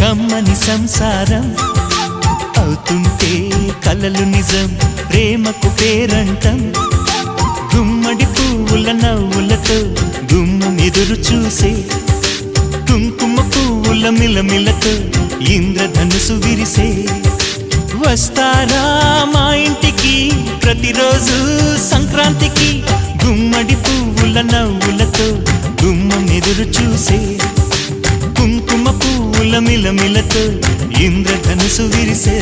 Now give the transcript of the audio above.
కమ్మని సంసారం అవుతుంటే కలలు నిజం ప్రేమకు పేరంటం గుమ్మడి పువ్వుల నవ్వులతో గుమ్మం ఎదురు చూసే కుంకుమ పువ్వుల మిలమిలతో ఇంద్రధనుసు విరిసే వస్తారా మా ఇంటికి ప్రతిరోజు సంక్రాంతికి గుమ్మడి పువ్వుల నవ్వులతో గుమ్మం ఎదురు చూసే కుంకుమ పువ్వుల మిలమిలతో ఇంద్రధనుసు విరిసే